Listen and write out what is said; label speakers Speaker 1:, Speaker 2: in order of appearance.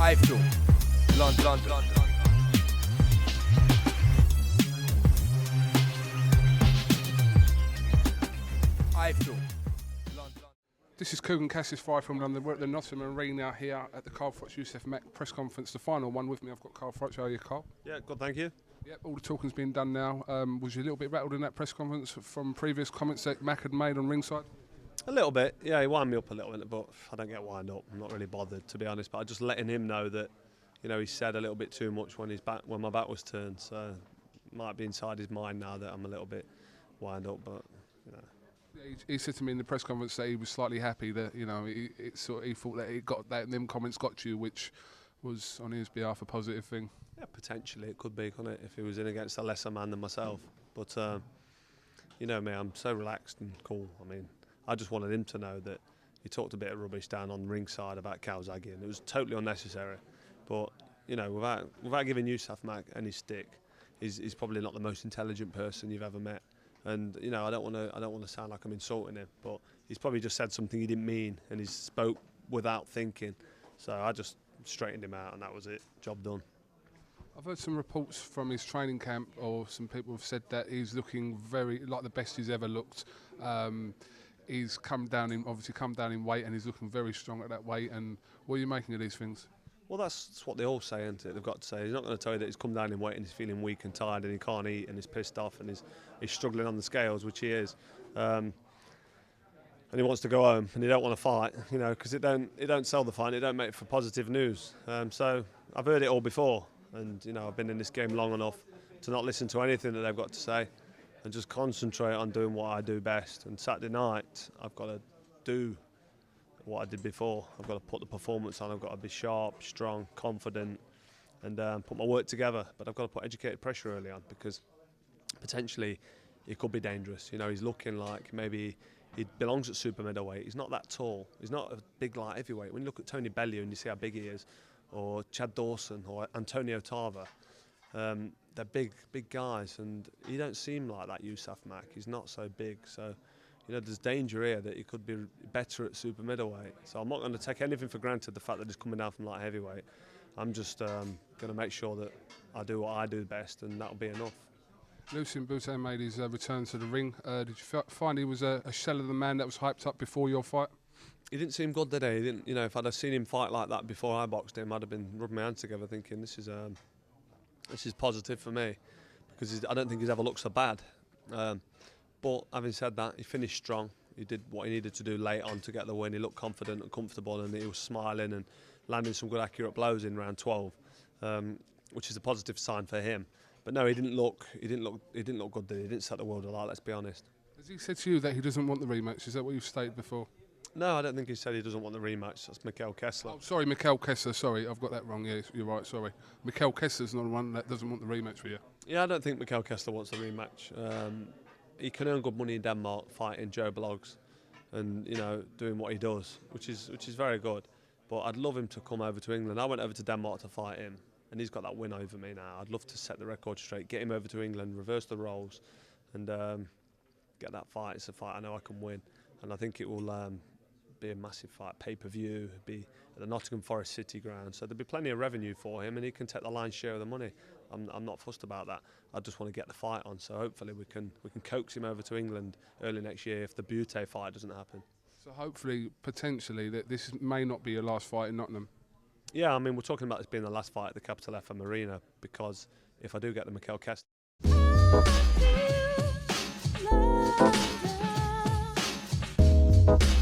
Speaker 1: iFILM, London. iFILM, London.
Speaker 2: This is Coogan Cassius Fry from London. We're at the Nottingham Arena here at the FROCH MACK press conference. The final one with me, I've got Carl FROCH. How are you, Carl?
Speaker 3: Yeah, good, thank you.
Speaker 2: Yep, all the talking's been done now. Was you a little bit rattled in that press conference from previous comments that MACK had made on ringside?
Speaker 3: A little bit, yeah, he wound me up a little bit, but I don't get wound up. I'm not really bothered, to be honest. But I'm just letting him know that, you know, he said a little bit too much when my back was turned. So it might be inside his mind now that I'm a little bit wound up, but you know.
Speaker 2: Yeah, he said to me in the press conference that he was slightly happy that, you know, he thought that it got that them comments got you, which was on his behalf a positive thing.
Speaker 3: Yeah, potentially it could be, couldn't it, if he was in against a lesser man than myself. But you know me, I'm so relaxed and cool. I mean, I just wanted him to know that he talked a bit of rubbish down on ringside about Kawasaki, and it was totally unnecessary. But you know, without giving Yusuf Mack any stick, he's probably not the most intelligent person you've ever met. And you know, I don't want to sound like I'm insulting him, but he's probably just said something he didn't mean, and he spoke without thinking. So I just straightened him out, and that was it. Job done.
Speaker 2: I've heard some reports from his training camp, or some people have said that he's looking very like the best he's ever looked. He's obviously come down in weight, and he's looking very strong at that weight. And what are you making of these things?
Speaker 3: Well, that's what they all say, isn't it? They've got to say. He's not going to tell you that he's come down in weight and he's feeling weak and tired and he can't eat and he's pissed off and he's struggling on the scales, which he is. And he wants to go home and he don't want to fight, you know, because it don't sell the fight, it don't make for positive news. So I've heard it all before, and you know, I've been in this game long enough to not listen to anything that they've got to say and just concentrate on doing what I do best. And Saturday night, I've got to do what I did before. I've got to put the performance on. I've got to be sharp, strong, confident, and put my work together. But I've got to put educated pressure early on, because potentially he could be dangerous. You know, he's looking like maybe he belongs at super middleweight. He's not that tall. He's not a big light heavyweight. When you look at Tony Bellew and you see how big he is, or Chad Dawson or Antonio Tarver, they're big guys, and he don't seem like that Yusuf Mack. He's not so big, so you know, there's danger here that he could be better at super middleweight. So I'm not going to take anything for granted, the fact that he's coming down from light heavyweight. I'm just going to make sure that I do what I do best, and that'll be enough.
Speaker 2: Lucien Boutin made his return to the ring. Did you find he was a shell of the man that was hyped up before your fight?
Speaker 3: He didn't seem good today. He didn't, you know, if I'd have seen him fight like that before I boxed him, I'd have been rubbing my hands together thinking this is positive for me, because I don't think he's ever looked so bad. But having said that, he finished strong. He did what he needed to do late on to get the win. He looked confident and comfortable, and he was smiling and landing some good accurate blows in round 12, which is a positive sign for him. But no, he didn't look good. Did he? He didn't set the world alight. Let's be honest.
Speaker 2: Has he said to you that he doesn't want the rematch? Is that what you've stated before?
Speaker 3: No, I don't think he said he doesn't want the rematch. That's Mikel Kessler.
Speaker 2: Oh, sorry, Mikel Kessler. Sorry, I've got that wrong. Yeah, you're right. Sorry, Mikel Kessler's not the one that doesn't want the rematch for you.
Speaker 3: Yeah, I don't think Mikel Kessler wants the rematch. He can earn good money in Denmark fighting Joe Bloggs, and you know, doing what he does, which is very good. But I'd love him to come over to England. I went over to Denmark to fight him, and he's got that win over me now. I'd love to set the record straight, get him over to England, reverse the roles, and get that fight. It's a fight I know I can win, and I think it will be a massive fight, pay-per-view, be at the Nottingham Forest City ground, so there'll be plenty of revenue for him, and he can take the lion's share of the money. I'm not fussed about that. I just want to get the fight on, so hopefully we can coax him over to England early next year if the Boutin fight doesn't happen.
Speaker 2: So hopefully, potentially, that this may not be your last fight in Nottingham.
Speaker 3: Yeah, I mean, we're talking about this being the last fight at the Capital FM Arena, because if I do get the Mikel Kessler
Speaker 4: I feel love.